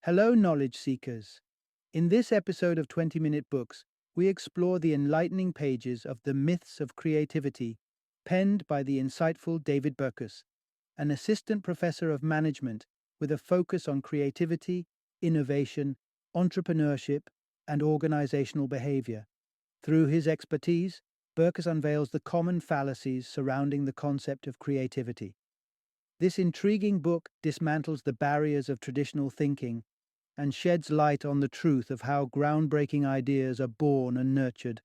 Hello, knowledge seekers. In this episode of 20-Minute Books, we explore the enlightening pages of The Myths of Creativity, penned by the insightful David Burkus, an assistant professor of management with a focus on creativity, innovation, entrepreneurship, and organizational behavior. Through his expertise, Burkus unveils the common fallacies surrounding the concept of creativity. This intriguing book dismantles the barriers of traditional thinking and sheds light on the truth of how groundbreaking ideas are born and nurtured.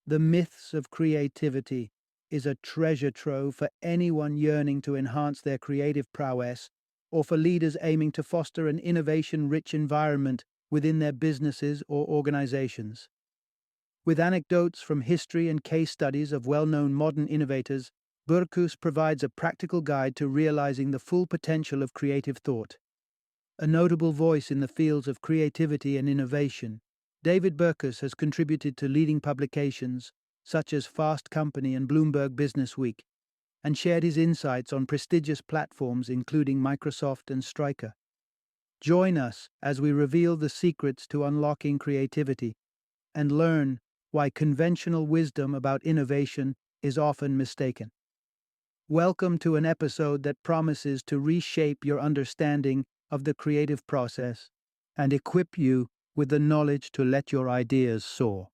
The Myths of Creativity is a treasure trove for anyone yearning to enhance their creative prowess or for leaders aiming to foster an innovation-rich environment within their businesses or organizations. With anecdotes from history and case studies of well-known modern innovators, Burkus provides a practical guide to realizing the full potential of creative thought. A notable voice in the fields of creativity and innovation, David Burkus has contributed to leading publications such as Fast Company and Bloomberg Businessweek, and shared his insights on prestigious platforms including Microsoft and Stryker. Join us as we reveal the secrets to unlocking creativity and learn why conventional wisdom about innovation is often mistaken. Welcome to an episode that promises to reshape your understanding of the creative process and equip you with the knowledge to let your ideas soar.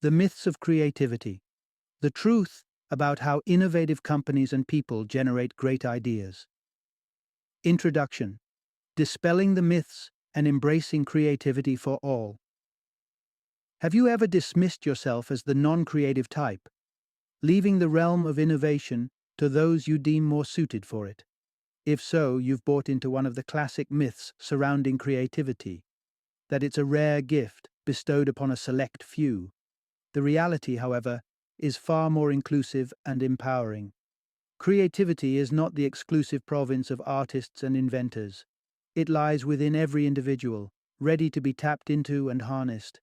The Myths of Creativity. The truth about how innovative companies and people generate great ideas. Introduction. Dispelling the myths and embracing creativity for all. Have you ever dismissed yourself as the non-creative type, leaving the realm of innovation to those you deem more suited for it? If so, you've bought into one of the classic myths surrounding creativity, that it's a rare gift bestowed upon a select few. The reality, however, is far more inclusive and empowering. Creativity is not the exclusive province of artists and inventors. It lies within every individual, ready to be tapped into and harnessed.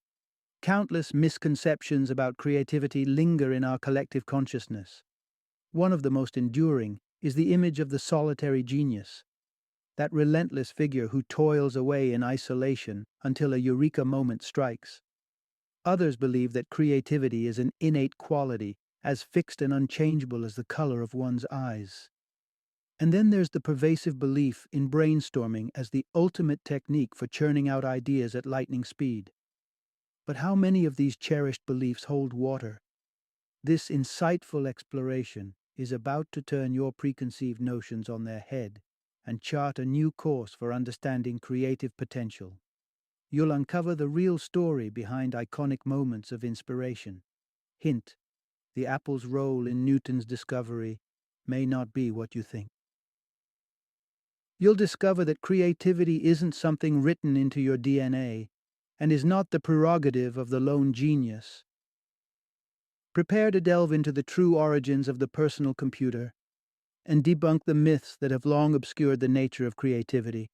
Countless misconceptions about creativity linger in our collective consciousness. One of the most enduring is the image of the solitary genius, that relentless figure who toils away in isolation until a eureka moment strikes. Others believe that creativity is an innate quality, as fixed and unchangeable as the color of one's eyes. And then there's the pervasive belief in brainstorming as the ultimate technique for churning out ideas at lightning speed. But how many of these cherished beliefs hold water? This insightful exploration is about to turn your preconceived notions on their head and chart a new course for understanding creative potential. You'll uncover the real story behind iconic moments of inspiration. Hint: the apple's role in Newton's discovery may not be what you think. You'll discover that creativity isn't something written into your DNA and is not the prerogative of the lone genius. Prepare to delve into the true origins of the personal computer and debunk the myths that have long obscured the nature of creativity.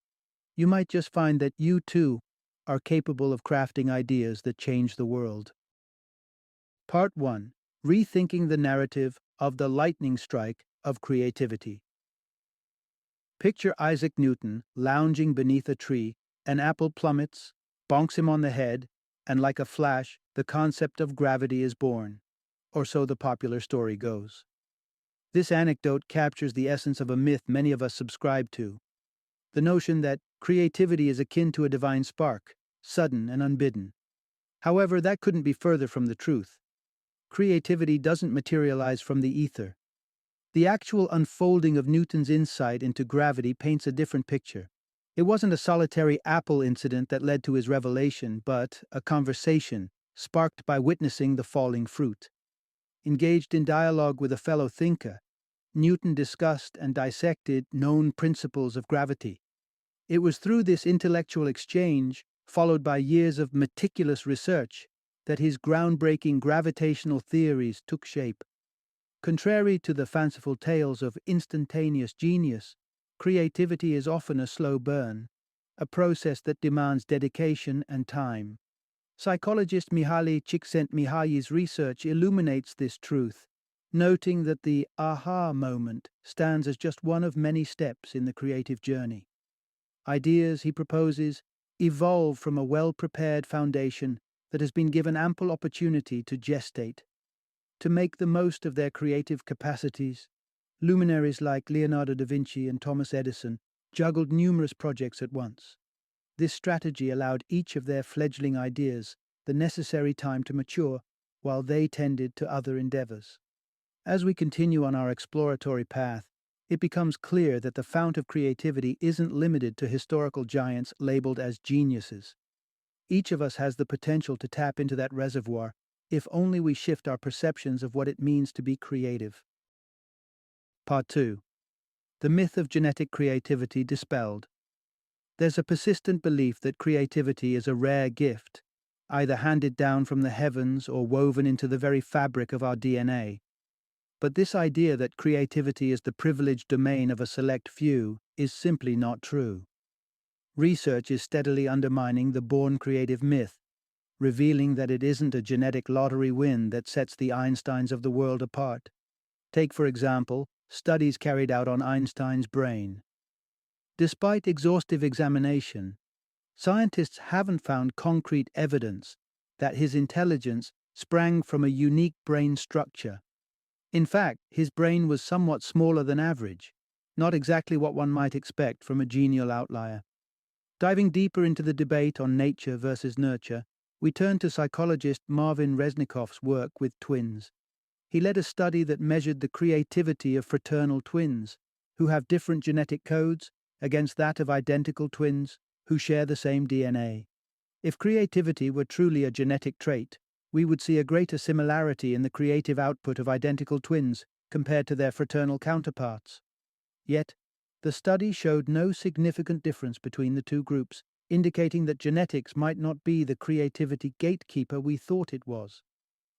You might just find that you, too, are capable of crafting ideas that change the world. Part 1. Rethinking the narrative of the lightning strike of creativity. Picture Isaac Newton lounging beneath a tree, an apple plummets, bonks him on the head, and like a flash, the concept of gravity is born, or so the popular story goes. This anecdote captures the essence of a myth many of us subscribe to, the notion that creativity is akin to a divine spark, sudden and unbidden. However, that couldn't be further from the truth. Creativity doesn't materialize from the ether. The actual unfolding of Newton's insight into gravity paints a different picture. It wasn't a solitary apple incident that led to his revelation, but a conversation sparked by witnessing the falling fruit. Engaged in dialogue with a fellow thinker, Newton discussed and dissected known principles of gravity. It was through this intellectual exchange, followed by years of meticulous research, that his groundbreaking gravitational theories took shape. Contrary to the fanciful tales of instantaneous genius, creativity is often a slow burn, a process that demands dedication and time. Psychologist Mihaly Csikszentmihalyi's research illuminates this truth, noting that the aha moment stands as just one of many steps in the creative journey. Ideas, he proposes, evolve from a well-prepared foundation that has been given ample opportunity to gestate. To make the most of their creative capacities, luminaries like Leonardo da Vinci and Thomas Edison juggled numerous projects at once. This strategy allowed each of their fledgling ideas the necessary time to mature while they tended to other endeavors. As we continue on our exploratory path, it becomes clear that the fount of creativity isn't limited to historical giants labeled as geniuses. Each of us has the potential to tap into that reservoir if only we shift our perceptions of what it means to be creative. Part 2. The myth of genetic creativity dispelled. There's a persistent belief that creativity is a rare gift, either handed down from the heavens or woven into the very fabric of our DNA. But this idea that creativity is the privileged domain of a select few is simply not true. Research is steadily undermining the born creative myth, revealing that it isn't a genetic lottery win that sets the Einsteins of the world apart. Take, for example, studies carried out on Einstein's brain. Despite exhaustive examination, scientists haven't found concrete evidence that his intelligence sprang from a unique brain structure. In fact, his brain was somewhat smaller than average, not exactly what one might expect from a genial outlier. Diving deeper into the debate on nature versus nurture, we turn to psychologist Marvin Resnikoff's work with twins. He led a study that measured the creativity of fraternal twins, who have different genetic codes, against that of identical twins, who share the same DNA. If creativity were truly a genetic trait, we would see a greater similarity in the creative output of identical twins compared to their fraternal counterparts. Yet, the study showed no significant difference between the two groups, indicating that genetics might not be the creativity gatekeeper we thought it was.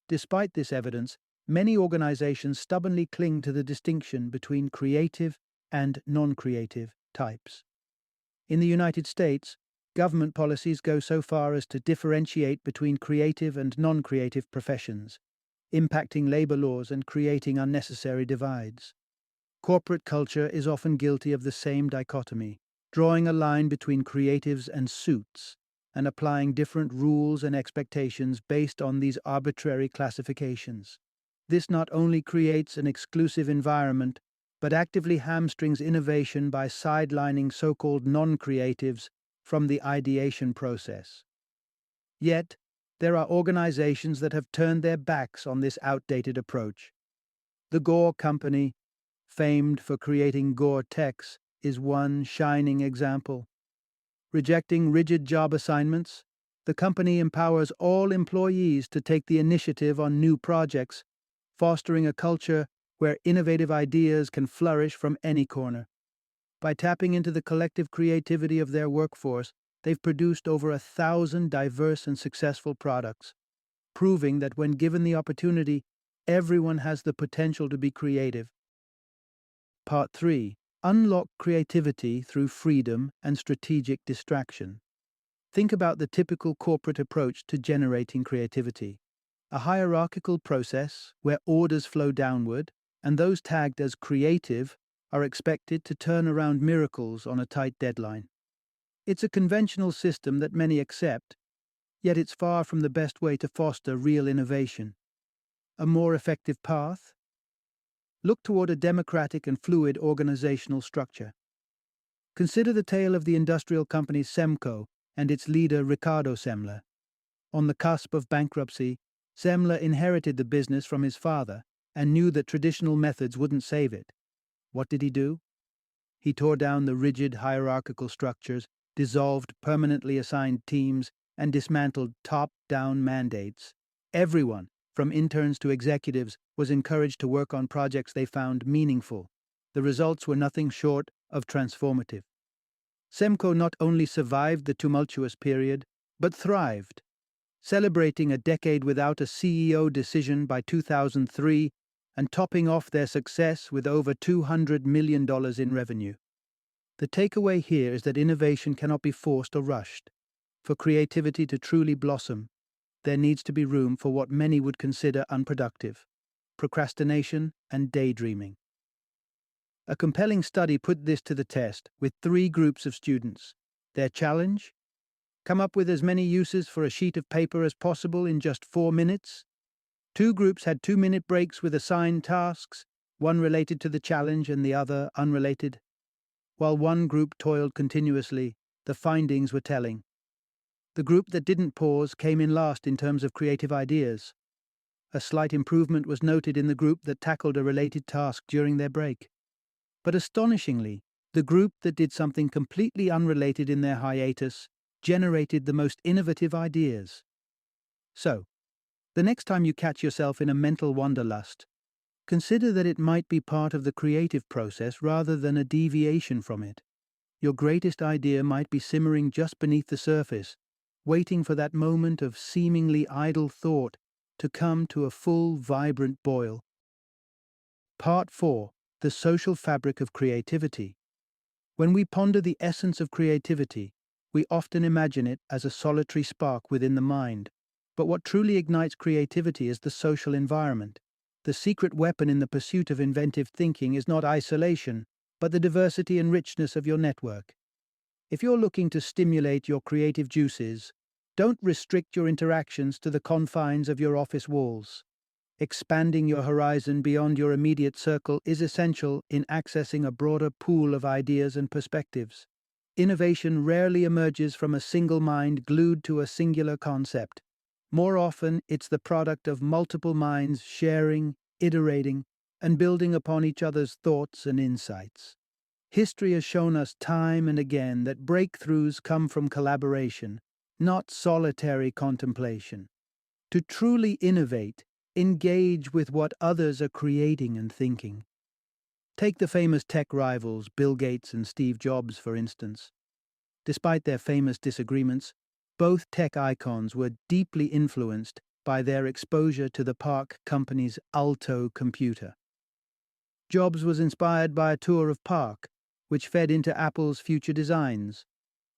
Despite this evidence, many organizations stubbornly cling to the distinction between creative and non-creative types. In the United States, government policies go so far as to differentiate between creative and non-creative professions, impacting labor laws and creating unnecessary divides. Corporate culture is often guilty of the same dichotomy, drawing a line between creatives and suits, and applying different rules and expectations based on these arbitrary classifications. This not only creates an exclusive environment, but actively hamstrings innovation by sidelining so-called non-creatives from the ideation process. Yet, there are organizations that have turned their backs on this outdated approach. The Gore Company, famed for creating Gore-Tex, is one shining example. Rejecting rigid job assignments, the company empowers all employees to take the initiative on new projects, fostering a culture where innovative ideas can flourish from any corner. By tapping into the collective creativity of their workforce, they've produced over 1,000 diverse and successful products, proving that when given the opportunity, everyone has the potential to be creative. Part 3. Unlock creativity through freedom and strategic distraction. Think about the typical corporate approach to generating creativity. A hierarchical process where orders flow downward, and those tagged as creative are expected to turn around miracles on a tight deadline. It's a conventional system that many accept, yet it's far from the best way to foster real innovation. A more effective path? Look toward a democratic and fluid organizational structure. Consider the tale of the industrial company Semco and its leader Ricardo Semler. On the cusp of bankruptcy, Semler inherited the business from his father and knew that traditional methods wouldn't save it. What did he do? He tore down the rigid hierarchical structures, dissolved permanently assigned teams, and dismantled top-down mandates. Everyone, from interns to executives, was encouraged to work on projects they found meaningful. The results were nothing short of transformative. Semco not only survived the tumultuous period, but thrived, celebrating a decade without a CEO decision by 2003 and topping off their success with over $200 million in revenue. The takeaway here is that innovation cannot be forced or rushed. For creativity to truly blossom, there needs to be room for what many would consider unproductive: procrastination and daydreaming. A compelling study put this to the test with 3 groups of students. Their challenge? Come up with as many uses for a sheet of paper as possible in just 4 minutes. 2 groups had 2-minute breaks with assigned tasks, one related to the challenge and the other unrelated. While one group toiled continuously, the findings were telling. The group that didn't pause came in last in terms of creative ideas. A slight improvement was noted in the group that tackled a related task during their break. But astonishingly, the group that did something completely unrelated in their hiatus generated the most innovative ideas. So, the next time you catch yourself in a mental wanderlust, consider that it might be part of the creative process rather than a deviation from it. Your greatest idea might be simmering just beneath the surface, waiting for that moment of seemingly idle thought to come to a full, vibrant boil. Part 4. The social fabric of creativity. When we ponder the essence of creativity, we often imagine it as a solitary spark within the mind. But what truly ignites creativity is the social environment. The secret weapon in the pursuit of inventive thinking is not isolation, but the diversity and richness of your network. If you're looking to stimulate your creative juices, don't restrict your interactions to the confines of your office walls. Expanding your horizon beyond your immediate circle is essential in accessing a broader pool of ideas and perspectives. Innovation rarely emerges from a single mind glued to a singular concept. More often, it's the product of multiple minds sharing, iterating, and building upon each other's thoughts and insights. History has shown us time and again that breakthroughs come from collaboration, not solitary contemplation. To truly innovate, engage with what others are creating and thinking. Take the famous tech rivals Bill Gates and Steve Jobs, for instance. Despite their famous disagreements, both tech icons were deeply influenced by their exposure to the Park Company's Alto computer. Jobs was inspired by a tour of Park, which fed into Apple's future designs,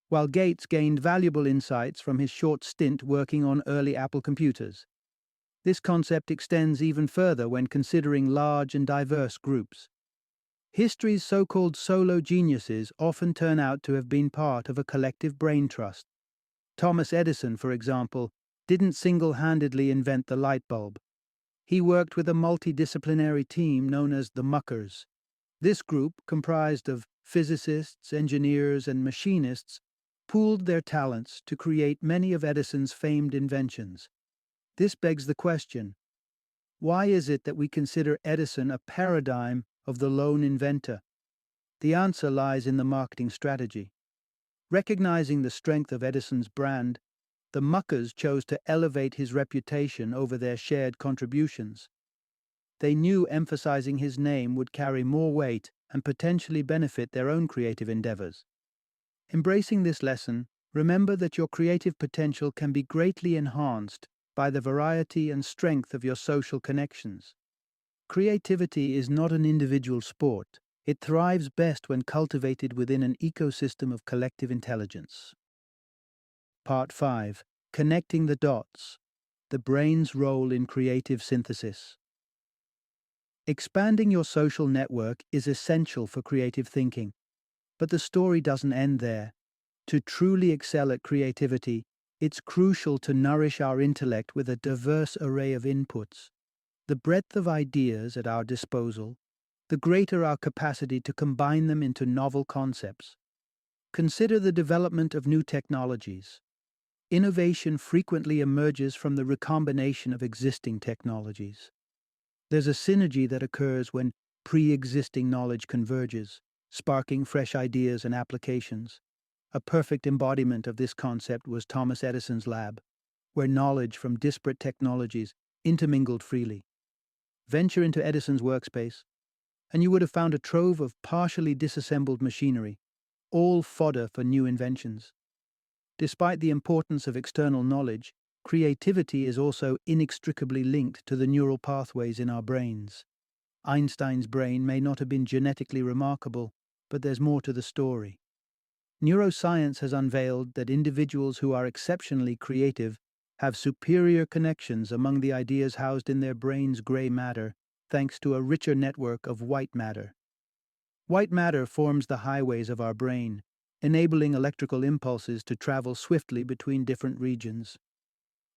while Gates gained valuable insights from his short stint working on early Apple computers. This concept extends even further when considering large and diverse groups. History's so-called solo geniuses often turn out to have been part of a collective brain trust. Thomas Edison, for example, didn't single-handedly invent the light bulb. He worked with a multidisciplinary team known as the Muckers. This group, comprised of physicists, engineers, and machinists, pooled their talents to create many of Edison's famed inventions. This begs the question, why is it that we consider Edison a paradigm of the lone inventor? The answer lies in the marketing strategy. Recognizing the strength of Edison's brand, the Muckers chose to elevate his reputation over their shared contributions. They knew emphasizing his name would carry more weight and potentially benefit their own creative endeavors. Embracing this lesson, remember that your creative potential can be greatly enhanced by the variety and strength of your social connections. Creativity is not an individual sport. It thrives best when cultivated within an ecosystem of collective intelligence. Part 5. Connecting the dots. The brain's role in creative synthesis. Expanding your social network is essential for creative thinking. But the story doesn't end there. To truly excel at creativity, it's crucial to nourish our intellect with a diverse array of inputs. The breadth of ideas at our disposal, the greater our capacity to combine them into novel concepts. Consider the development of new technologies. Innovation frequently emerges from the recombination of existing technologies. There's a synergy that occurs when pre-existing knowledge converges, sparking fresh ideas and applications. A perfect embodiment of this concept was Thomas Edison's lab, where knowledge from disparate technologies intermingled freely. Venture into Edison's workspace, and you would have found a trove of partially disassembled machinery, all fodder for new inventions. Despite the importance of external knowledge, creativity is also inextricably linked to the neural pathways in our brains. Einstein's brain may not have been genetically remarkable, but there's more to the story. Neuroscience has unveiled that individuals who are exceptionally creative have superior connections among the ideas housed in their brain's gray matter, thanks to a richer network of white matter. White matter forms the highways of our brain, enabling electrical impulses to travel swiftly between different regions.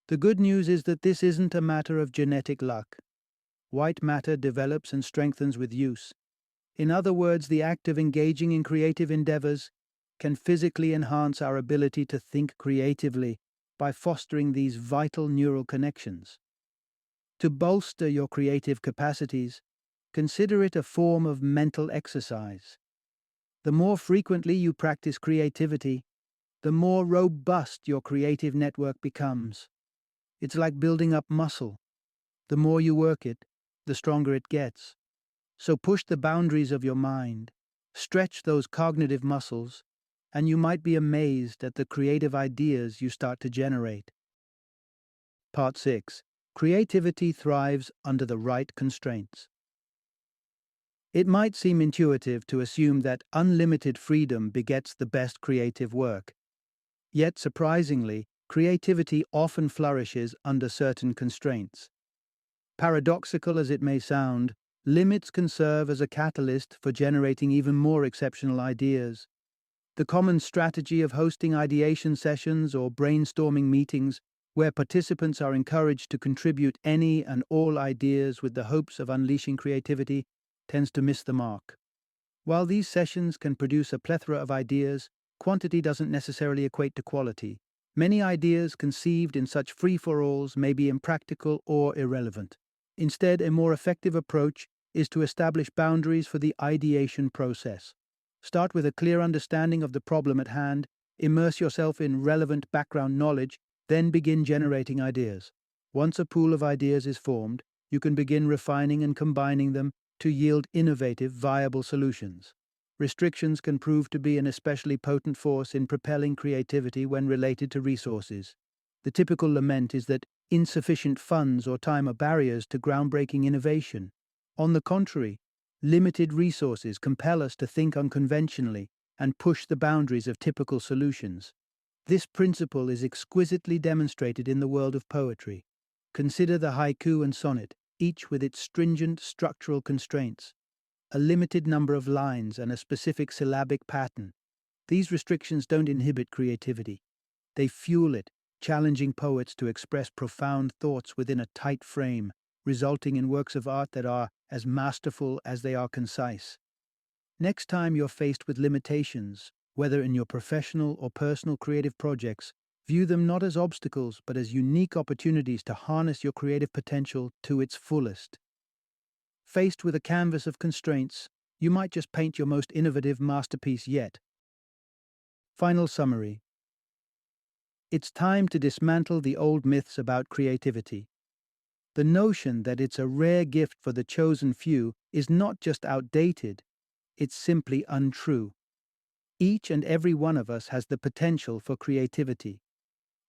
The good news is that this isn't a matter of genetic luck. White matter develops and strengthens with use. In other words, the act of engaging in creative endeavors can physically enhance our ability to think creatively by fostering these vital neural connections. To bolster your creative capacities, consider it a form of mental exercise. The more frequently you practice creativity, the more robust your creative network becomes. It's like building up muscle. The more you work it, the stronger it gets. So push the boundaries of your mind, stretch those cognitive muscles, and you might be amazed at the creative ideas you start to generate. Part 6. Creativity thrives under the right constraints. It might seem intuitive to assume that unlimited freedom begets the best creative work. Yet, surprisingly, creativity often flourishes under certain constraints. Paradoxical as it may sound, limits can serve as a catalyst for generating even more exceptional ideas. The common strategy of hosting ideation sessions or brainstorming meetings, where participants are encouraged to contribute any and all ideas with the hopes of unleashing creativity, tends to miss the mark. While these sessions can produce a plethora of ideas, quantity doesn't necessarily equate to quality. Many ideas conceived in such free-for-alls may be impractical or irrelevant. Instead, a more effective approach is to establish boundaries for the ideation process. Start with a clear understanding of the problem at hand, immerse yourself in relevant background knowledge, then begin generating ideas. Once a pool of ideas is formed, you can begin refining and combining them to yield innovative, viable solutions. Restrictions can prove to be an especially potent force in propelling creativity when related to resources. The typical lament is that insufficient funds or time are barriers to groundbreaking innovation. On the contrary, limited resources compel us to think unconventionally and push the boundaries of typical solutions. This principle is exquisitely demonstrated in the world of poetry. Consider the haiku and sonnet, each with its stringent structural constraints, a limited number of lines and a specific syllabic pattern. These restrictions don't inhibit creativity. They fuel it, challenging poets to express profound thoughts within a tight frame, resulting in works of art that are as masterful as they are concise. Next time you're faced with limitations, whether in your professional or personal creative projects, view them not as obstacles but as unique opportunities to harness your creative potential to its fullest. Faced with a canvas of constraints, you might just paint your most innovative masterpiece yet. Final summary. It's time to dismantle the old myths about creativity. The notion that it's a rare gift for the chosen few is not just outdated, it's simply untrue. Each and every one of us has the potential for creativity.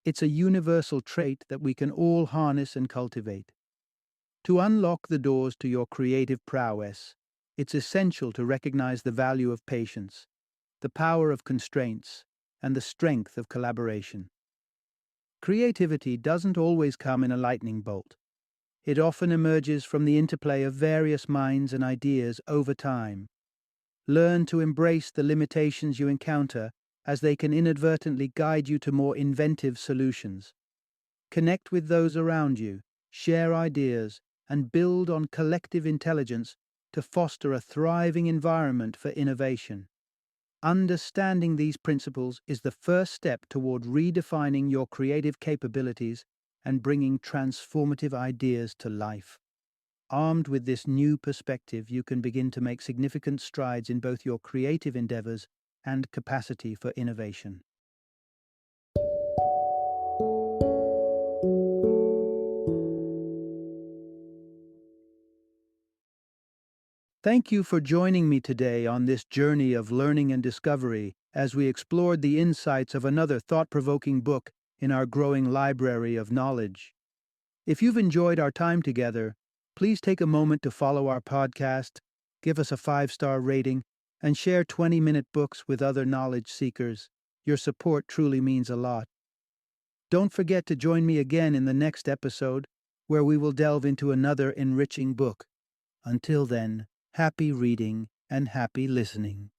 It's a universal trait that we can all harness and cultivate. To unlock the doors to your creative prowess, it's essential to recognize the value of patience, the power of constraints, and the strength of collaboration. Creativity doesn't always come in a lightning bolt. It often emerges from the interplay of various minds and ideas over time. Learn to embrace the limitations you encounter, as they can inadvertently guide you to more inventive solutions. Connect with those around you, share ideas, and build on collective intelligence to foster a thriving environment for innovation. Understanding these principles is the first step toward redefining your creative capabilities and bringing transformative ideas to life. Armed with this new perspective, you can begin to make significant strides in both your creative endeavors and capacity for innovation. Thank you for joining me today on this journey of learning and discovery as we explored the insights of another thought-provoking book in our growing library of knowledge. If you've enjoyed our time together, please take a moment to follow our podcast, give us a 5-star rating, and share 20-minute books with other knowledge seekers. Your support truly means a lot. Don't forget to join me again in the next episode, where we will delve into another enriching book. Until then, happy reading and happy listening.